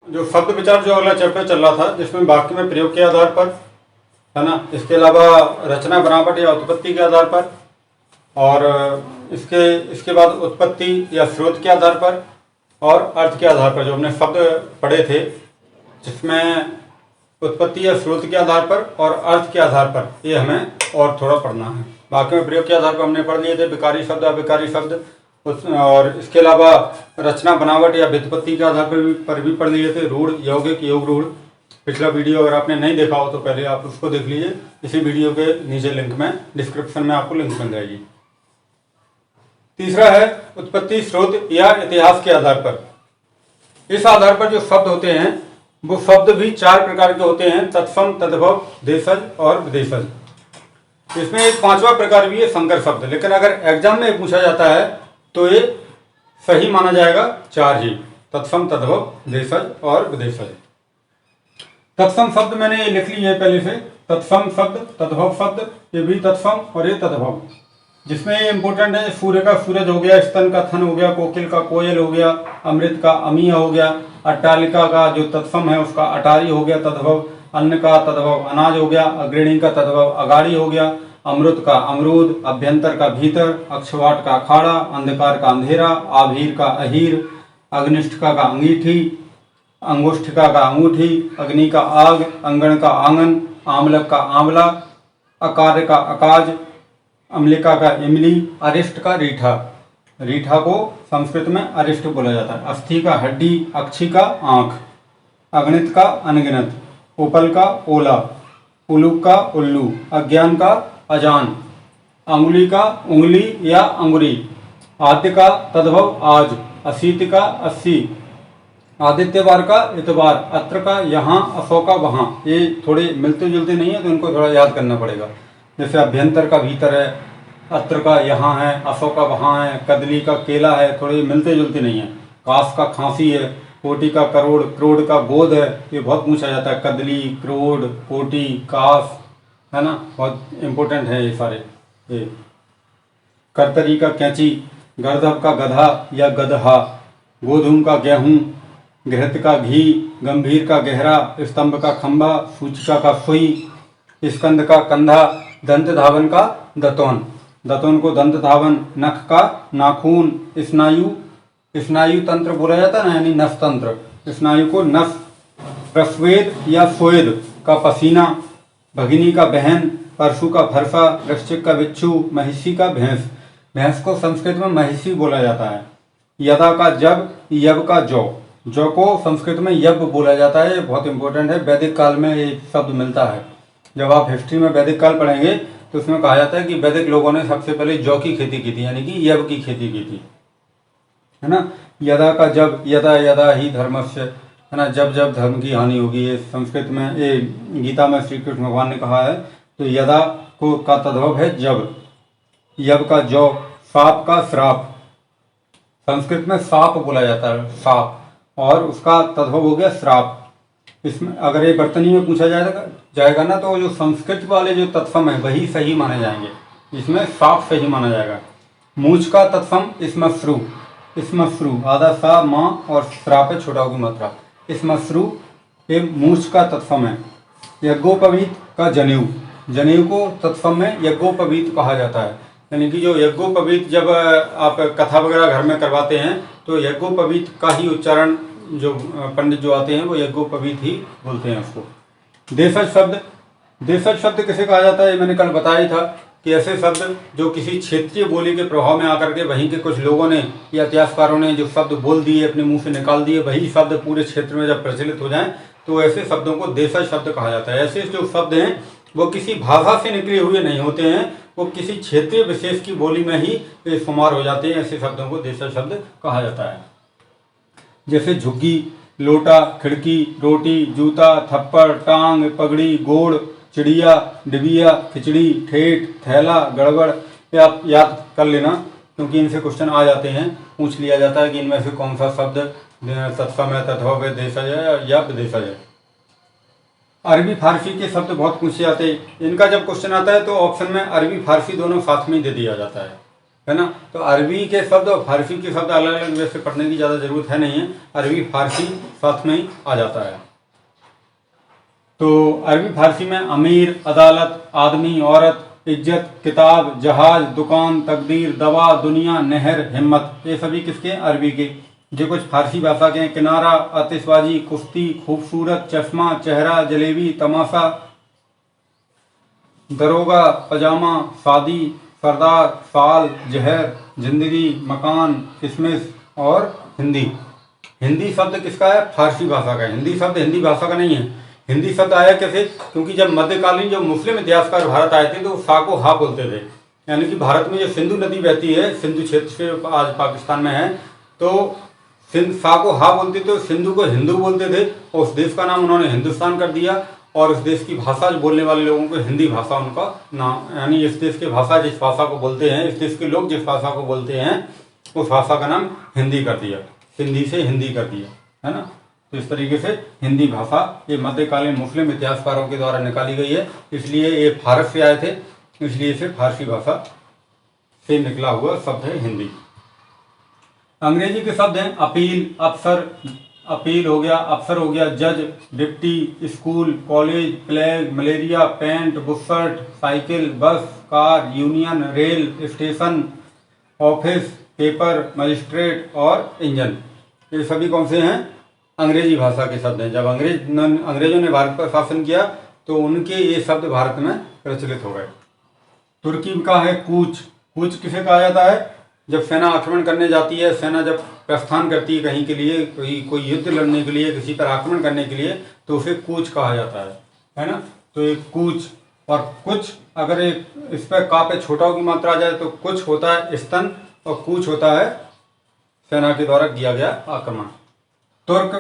जो शब्द विचार जो अगला चैप्टर चल रहा था, जिसमें वाक्य में प्रयोग के आधार पर, है ना, इसके अलावा रचना बनावट या उत्पत्ति के आधार पर, और इसके बाद उत्पत्ति या स्रोत के आधार पर और अर्थ के आधार पर जो हमने शब्द पढ़े थे, जिसमें उत्पत्ति या स्रोत के आधार पर और अर्थ के आधार पर, ये हमें और थोड़ा पढ़ना है। वाक्य में प्रयोग के आधार पर हमने पढ़ लिए थे विकारी शब्द, अविकारी शब्द, और इसके अलावा रचना बनावट या व्युत्पत्ति के आधार पर भी पढ़ लिए थे। रूढ़, यौगिक, योग रूढ़। पिछला वीडियो अगर आपने नहीं देखा हो तो पहले आप उसको देख लीजिए। इसी वीडियो के नीचे लिंक में, डिस्क्रिप्शन में आपको लिंक मिल जाएगी। तीसरा है उत्पत्ति, स्रोत या इतिहास के आधार पर। इस आधार पर जो शब्द होते हैं वो शब्द भी 4 प्रकार के होते हैं: तत्सम, तद्भव, देशज और विदेशज। इसमें एक 5वां प्रकार भी है, संकर शब्द। लेकिन अगर एग्जाम में पूछा जाता है तो ये सही माना जाएगा 4 ही: तत्सम, तद्भव, देशज और विदेशज। तत्सम शब्द मैंने ये लिख लिए पहले से। तत्सम शब्द, तद्भव शब्द, ये भी तत्सम और ये तद्भव। जिसमें ये इंपॉर्टेंट है, सूर्य का सूरज हो गया, स्तन का थन हो गया, कोकिल का कोयल हो गया, अमृत का अमीय हो गया, अट्टालिका का जो तत्सम है उसका अटारी हो गया तद्भव, अन्न का तद्भव अनाज हो गया, अग्रणी का तद्भव अगाड़ी हो गया, अमृत का अमरूद, अभ्यंतर का भीतर, अक्षवाट का अखाड़ा, अंधकार का अंधेरा, आभीर का अहीर, अग्निष्ठिका का अंगीठी, अंगुष्ठिका का अंगूठी, अग्नि का आग, अंगण का आंगन, आमलक का आंवला, अकार्य का अकाज, अम्लिका का इमली, अरिष्ट का रीठा। रीठा को संस्कृत में अरिष्ट बोला जाता है। अस्थि का हड्डी, अक्षी का आंख, अगणित का अनगिनत, उपल का ओला, उलूक का उल्लू, अज्ञान का अजान, अंगुली का उंगली या अंगुरी, आद्य का तद्भव आज, अशीति का अस्सी, आदित्यवार का इतवार, अत्र का यहाँ, असो का वहाँ। ये थोड़े मिलते जुलते नहीं है तो इनको थोड़ा याद करना पड़ेगा। जैसे अभ्यंतर का भीतर है, अत्र का यहाँ है, असो का वहाँ है, कदली का केला है, थोड़े मिलते जुलते नहीं है। कास का खांसी है, कोटि का करोड़, क्रोड़ का गोद है, ये बहुत पूछा जाता है। कदली, क्रोड़, कोटि, कास, है ना, बहुत इंपॉर्टेंट है ये सारे। ये करतरी का कैंची, गर्दभ का गधा या गदहा, गोधूम का गेहूँ, घृत का घी, गंभीर का गहरा, स्तंभ का खंभा, सूचिका का सुई, स्कंद का कंधा, दंत धावन का दतौन, दतौन को दंत धावन, नख का नाखून, स्नायु, स्नायु तंत्र बोला जाता है ना, यानी नस तंत्र, स्नायु को नस, प्रस्वेद या स्वेद का पसीना, भगिनी का बहन, परशु का फरसा, वृश्चिक का बिच्छू, महिषी का भैंस। भैंस को संस्कृत में महिषी बोला जाता है। यदा का जब, यब का जौ, जौ को संस्कृत में यब बोला जाता है। बहुत इंपॉर्टेंट है, वैदिक काल में ये शब्द मिलता है। जब आप हिस्ट्री में वैदिक काल पढ़ेंगे तो उसमें कहा जाता है कि वैदिक लोगों ने सबसे पहले जौ की खेती की थी, यानी कि यब की खेती की थी, है ना। यदा का जब, यदा यदा ही धर्मस्य, है ना, जब जब धर्म की हानि होगी। ये संस्कृत में, ये गीता में श्री कृष्ण भगवान ने कहा है। तो यदा को का तद्भव है जब, यब का जौ, साप का श्राप, संस्कृत में साप बोला जाता है, साप, और उसका तद्भव हो गया श्राप। इसमें अगर ये बर्तनी में पूछा जाएगा ना तो जो संस्कृत वाले जो तत्सम है वही सही माने जाएंगे, इसमें साफ सही माना जाएगा। मूछ का तत्सम स्मश्रु, स्मश्रु, आधा सा माँ और श्राप है छोटा की मात्रा, स्मश्रु ये मूछ का तत्सम है। यज्ञोपवीत का जनेऊ, जनेऊ को तत्सम में यज्ञोपवीत कहा जाता है। यानी कि जो यज्ञोपवीत, जब आप कथा वगैरह घर में करवाते हैं तो यज्ञोपवीत का ही उच्चारण जो पंडित जो आते हैं वो यज्ञोपवीत ही बोलते हैं उसको। देशज शब्द, देशज शब्द किसे कहा जाता है, मैंने कल बताया ही था कि ऐसे शब्द जो किसी क्षेत्रीय बोली के प्रभाव में आकर के वहीं के कुछ लोगों ने या इतिहासकारों ने जो शब्द बोल दिए, अपने मुंह से निकाल दिए, वही शब्द पूरे क्षेत्र में जब प्रचलित हो जाएं तो ऐसे शब्दों को देशज शब्द कहा जाता है। ऐसे जो शब्द हैं वो किसी भाषा से निकले हुए नहीं होते हैं, वो किसी क्षेत्रीय विशेष की बोली में ही शुमार हो जाते हैं। ऐसे शब्दों को देशज शब्द कहा जाता है। जैसे झुग्गी, लोटा, खिड़की, रोटी, जूता, थप्पड़, टांग, पगड़ी, गोड़, चिड़िया, डिबिया, खिचड़ी, ठेठ, थैला, गड़बड़। ये आप याद कर लेना क्योंकि इनसे क्वेश्चन आ जाते हैं, पूछ लिया जाता है कि इनमें से कौन सा शब्द तत्सम है, तद्भव है, देशज है या विदेशज है। अरबी फारसी के शब्द बहुत पूछे जाते हैं। इनका जब क्वेश्चन आता है तो ऑप्शन में अरबी फारसी दोनों साथ में दे दिया जाता है। है ना। तो अरबी के शब्द और फारसी के शब्द अलग अलग वैसे पढ़ने की ज़्यादा ज़रूरत है नहीं है, अरबी फारसी साथ में ही आ जाता है। तो अरबी फारसी में अमीर, अदालत, आदमी, औरत, इज्जत, किताब, जहाज, दुकान, तकदीर, दवा, दुनिया, नहर, हिम्मत, ये सभी किसके हैं? अरबी के। जो कुछ फारसी भाषा के हैं, किनारा, आतिशबाजी, कुश्ती, खूबसूरत, चश्मा, चेहरा, जलेबी, तमाशा, दरोगा, पजामा, शादी, सरदार, साल, जहर, जिंदगी, मकान, किशमिश और हिंदी। हिंदी शब्द किसका है? फारसी भाषा का है। हिंदी शब्द हिंदी भाषा का नहीं है। हिंदी शब्द आया कैसे? क्योंकि जब मध्यकालीन जो मुस्लिम इतिहासकार भारत आए थे तो वो सा को हा बोलते थे, यानी कि भारत में जो सिंधु नदी बहती है, सिंधु क्षेत्र से आज पाकिस्तान में है, तो सा को हा बोलते थे, सिंधु को हिंदू बोलते थे और उस देश का नाम उन्होंने हिंदुस्तान कर दिया और उस देश की भाषा जो बोलने वाले लोगों को हिंदी भाषा उनका नाम, यानी इस देश की भाषा जिस भाषा को बोलते हैं, इस देश के लोग जिस भाषा को बोलते हैं उस भाषा का नाम हिंदी कर दिया, सिंधी से हिंदी कर दिया, है ना। तो इस तरीके से हिंदी भाषा ये मध्यकालीन मुस्लिम इतिहासकारों के द्वारा निकाली गई है, इसलिए ये भारत से आए थे, इसलिए इसे फारसी भाषा से निकला हुआ शब्द है हिंदी। अंग्रेजी के शब्द हैं अपील, अफसर, अपील हो गया, अफसर हो गया, जज, deputy, school, college, plague, malaria, pant, bush shirt, cycle, bus, car, union, rail, station, office, paper, magistrate और इंजन। ये सभी कौन से हैं? अंग्रेजी भाषा के शब्द हैं। जब अंग्रेजों ने भारत पर शासन किया तो उनके ये शब्द भारत में प्रचलित हो गए। तुर्की का है कूच। कूच किसे कहा जाता है? जब सेना आक्रमण करने जाती है, सेना जब प्रस्थान करती है कहीं के लिए, कोई युद्ध लड़ने के लिए, किसी पर आक्रमण करने के लिए, तो उसे कूच कहा जाता है ना। तो एक कूच और कुछ, अगर एक इस पर का पे छोटा की मात्रा आ जाए तो कुछ होता है स्तन और कूच होता है सेना के द्वारा किया गया आक्रमण। तुर्क,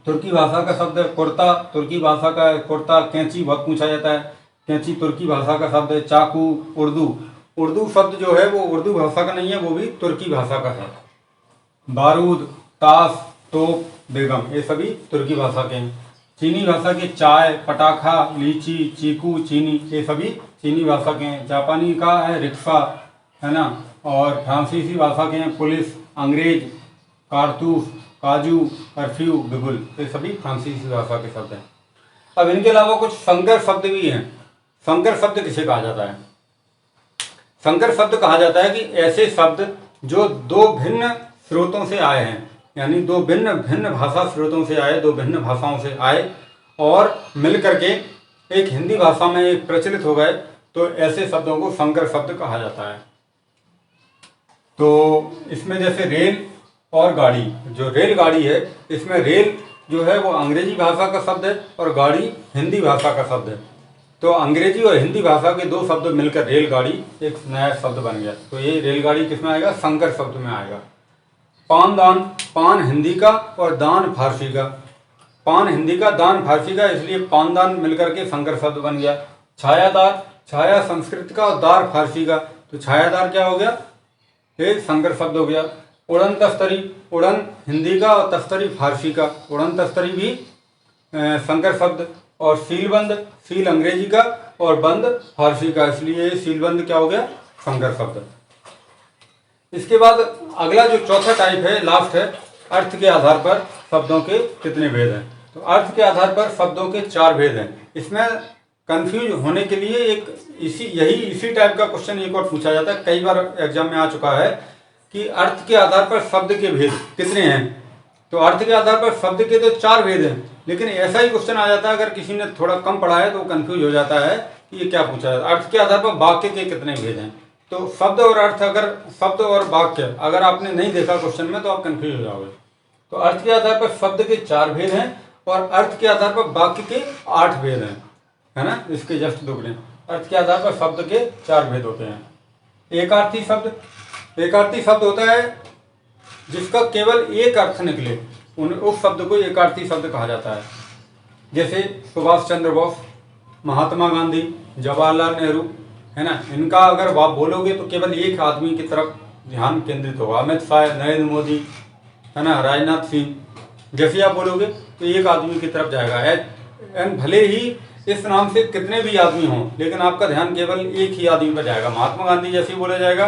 तुर्की भाषा का शब्द है कुर्ता, तुर्की भाषा का कुर्ता। कैंची बहुत पूछा जाता है, कैंची तुर्की भाषा का शब्द है। चाकू, उर्दू, उर्दू शब्द जो है वो उर्दू भाषा का नहीं है, वो भी तुर्की भाषा का है। बारूद, ताश, तोप, बेगम, ये सभी तुर्की भाषा के हैं। चीनी भाषा के चाय, पटाखा, लीची, चीकू, चीनी, ये सभी चीनी भाषा के हैं। जापानी का है रिक्शा, है ना। और फ्रांसीसी भाषा के हैं पुलिस, अंग्रेज, कारतूस, काजू, कर्फ्यू, बिगुल, ये सभी फ्रांसीसी भाषा के शब्द हैं। अब इनके अलावा कुछ संकर शब्द भी हैं। संकर शब्द किसे कहा जाता है? संकर शब्द कहा जाता है कि ऐसे शब्द जो दो भिन्न स्रोतों से आए हैं, यानी दो भिन्न भिन्न भाषा स्रोतों से आए, दो भिन्न भाषाओं से आए और मिल करके एक हिंदी भाषा में एक प्रचलित हो गए, तो ऐसे शब्दों को संकर शब्द कहा जाता है। तो इसमें जैसे रेल और गाड़ी, जो रेलगाड़ी है, इसमें रेल जो है वो अंग्रेजी भाषा का शब्द है और गाड़ी हिंदी भाषा का शब्द है। तो अंग्रेजी और हिंदी भाषा के दो शब्द मिलकर रेलगाड़ी एक नया शब्द बन गया। तो ये रेलगाड़ी किसमें आएगा? संकर शब्द में आएगा। पानदान, पान हिंदी का और दान फारसी का। पान हिंदी का, दान फारसी का, इसलिए पानदान मिलकर के संकर शब्द बन गया। छायादार, छाया संस्कृत का और दार फारसी का, तो छायादार क्या हो गया? ये संकर शब्द हो गया। उड़न तस्तरी, उड़न हिंदी का और तस्तरी फारसी का, उड़न तस्तरी भी संकर शब्द। और सीलबंद, सील अंग्रेजी का और बंद फारसी का, इसलिए सीलबंद क्या हो गया? संकर शब्द। इसके बाद अगला जो चौथा टाइप है, लास्ट है, अर्थ के आधार पर शब्दों के कितने भेद हैं। तो अर्थ के आधार पर शब्दों के 4 भेद हैं। इसमें कंफ्यूज होने के लिए इसी टाइप का क्वेश्चन एक और पूछा जाता है, कई बार एग्जाम में आ चुका है कि अर्थ के आधार पर शब्द के भेद कितने हैं। तो अर्थ के आधार पर शब्द के तो 4 भेद हैं, लेकिन ऐसा ही क्वेश्चन आ जाता है अगर किसी ने थोड़ा कम पढ़ा है तो कंफ्यूज हो जाता है कि ये क्या पूछा है। अर्थ के आधार पर वाक्य के कितने भेद हैं। तो शब्द और अर्थ, अगर शब्द और वाक्य अगर आपने नहीं देखा क्वेश्चन में तो आप कंफ्यूज हो जाओगे। तो अर्थ के आधार पर शब्द के 4 भेद हैं और अर्थ के आधार पर वाक्य के 8 भेद हैं, है ना। इसके जस्ट दोगुने। अर्थ के आधार पर शब्द के 4 भेद होते हैं। एकार्थी शब्द, एकार्थी शब्द होता है जिसका केवल एक अर्थ निकले, उस शब्द को एकार्थी शब्द कहा जाता है। जैसे सुभाष चंद्र बोस, महात्मा गांधी, जवाहरलाल नेहरू, है ना। इनका अगर आप बोलोगे तो केवल एक आदमी की तरफ ध्यान केंद्रित होगा। अमित शाह, नरेंद्र मोदी, है ना, राजनाथ सिंह, जैसे आप बोलोगे तो एक आदमी की तरफ जाएगा। भले ही इस नाम से कितने भी आदमी हों, लेकिन आपका ध्यान केवल एक ही आदमी पर जाएगा। महात्मा गांधी जैसे ही बोला जाएगा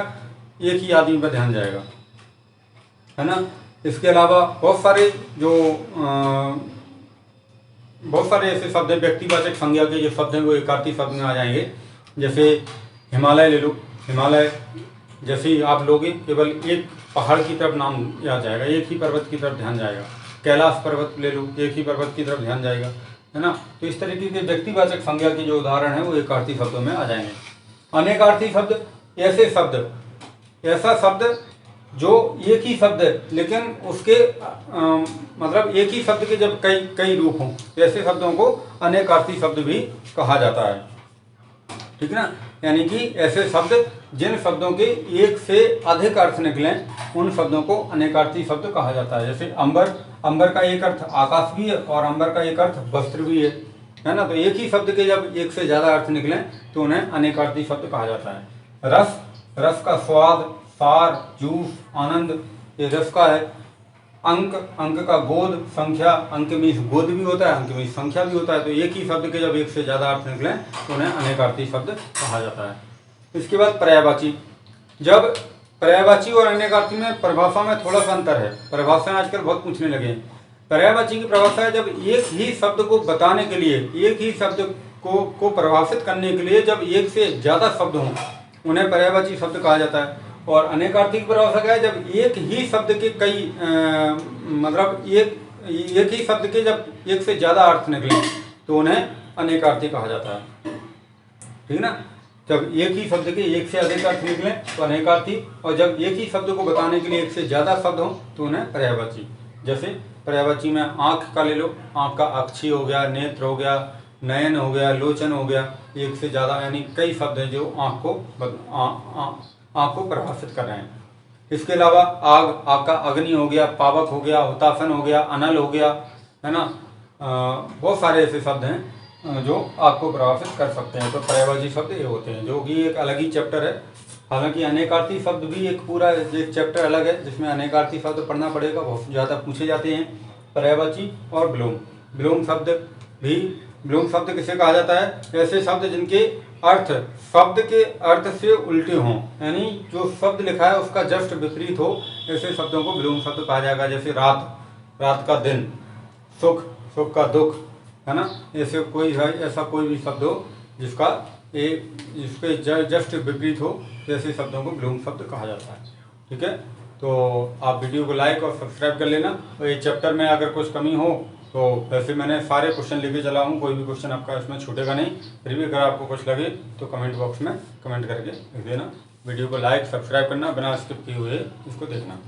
एक ही आदमी पर ध्यान जाएगा, है ना। इसके अलावा बहुत सारे ऐसे शब्द हैं, व्यक्तिवाचक संज्ञा के जो शब्द हैं वो एकार्थी शब्द में आ जाएंगे। जैसे हिमालय ले लो, हिमालय जैसे आप लोगे केवल एक पहाड़ की तरफ नाम याद जाएगा, एक ही पर्वत की तरफ ध्यान जाएगा। कैलाश पर्वत ले लो, एक ही पर्वत की तरफ ध्यान जाएगा, है ना। तो इस तरीके के व्यक्तिवाचक संज्ञा के जो उदाहरण हैं वो एकार्थी शब्दों में आ जाएंगे। अनेकार्थी शब्द ऐसा शब्द जो एक ही शब्द है लेकिन उसके मतलब एक ही शब्द के जब कई रूप हों, ऐसे शब्दों को अनेकार्थी शब्द भी कहा जाता है, ठीक है ना। यानी कि ऐसे शब्द जिन शब्दों के एक से अधिक अर्थ निकलें उन शब्दों को अनेकार्थी शब्द कहा जाता है। जैसे अंबर का एक अर्थ आकाश भी है और अंबर का एक अर्थ वस्त्र भी है ना। तो एक ही शब्द के जब एक से ज़्यादा अर्थ निकलें तो उन्हें अनेकार्थी शब्द कहा जाता है। रस का स्वाद, सार, जूस, आनंद, ये रस का है। अंक का गोद, संख्या, अंक में गोद भी होता है, अंक में संख्या भी होता है। तो एक ही शब्द के जब एक से ज़्यादा अर्थ निकलें तो उन्हें अनेकार्थी शब्द कहा जाता है। इसके बाद पर्यायवाची। जब पर्यायवाची और अनेकार्थी में परिभाषा में थोड़ा सा अंतर है, परिभाषा आजकल बहुत पूछने लगे हैं। पर्यायवाची की परिभाषा है जब एक ही शब्द को बताने के लिए, एक ही शब्द को परिभाषित करने के लिए जब एक से ज़्यादा शब्द हों उन्हें पर्यायवाची शब्द कहा जाता है। और अनेकार्थी की परिभाषा क्या है, जब एक ही शब्द के मतलब एक ही शब्द के जब एक से ज़्यादा अर्थ निकले तो उन्हें अनेकार्थी कहा जाता है, ठीक ना। जब एक ही शब्द के एक से अधिक अर्थ निकले तो अनेकार्थी, और जब एक ही शब्द को बताने के लिए एक से ज़्यादा शब्द हों तो उन्हें पर्यायवाची। जैसे पर्यायवाची में आँख का ले लो, आँख का अक्षी हो गया, नेत्र हो गया, नयन हो गया, लोचन हो गया। एक से ज़्यादा यानी कई शब्द हैं जो आँख को परिभाषित कर रहे हैं। इसके अलावा आग का अग्नि हो गया, पावक हो गया, हुतासन हो गया, अनल हो गया, है ना। बहुत सारे ऐसे शब्द हैं जो आग को परिभाषित कर सकते हैं। तो पर्यायवाची शब्द ये होते हैं, जो कि एक अलग ही चैप्टर है। हालांकि अनेकार्थी शब्द भी एक पूरा एक चैप्टर अलग है जिसमें अनेकार्थी शब्द पढ़ना पड़ेगा, बहुत ज़्यादा पूछे जाते हैं। पर्यायवाची और विलोम शब्द किसे कहा जाता है, ऐसे शब्द जिनके अर्थ शब्द के अर्थ से उल्टे हों, यानी जो शब्द लिखा है उसका जस्ट विपरीत हो, ऐसे शब्दों को विलोम शब्द कहा जाएगा। जैसे रात का दिन, सुख का दुख, है ना। ऐसे ऐसा कोई भी शब्द हो जिसके जस्ट विपरीत हो, ऐसे शब्दों को विलोम शब्द कहा जाता है, ठीक है। तो आप वीडियो को लाइक और सब्सक्राइब कर लेना। और ये चैप्टर में अगर कुछ कमी हो तो वैसे मैंने सारे क्वेश्चन लेके चला हूँ, कोई भी क्वेश्चन आपका इसमें छूटेगा नहीं। फिर भी अगर आपको कुछ लगे तो कमेंट बॉक्स में कमेंट करके लिख देना। वीडियो को लाइक सब्सक्राइब करना, बिना स्किप किए हुए इसको देखना।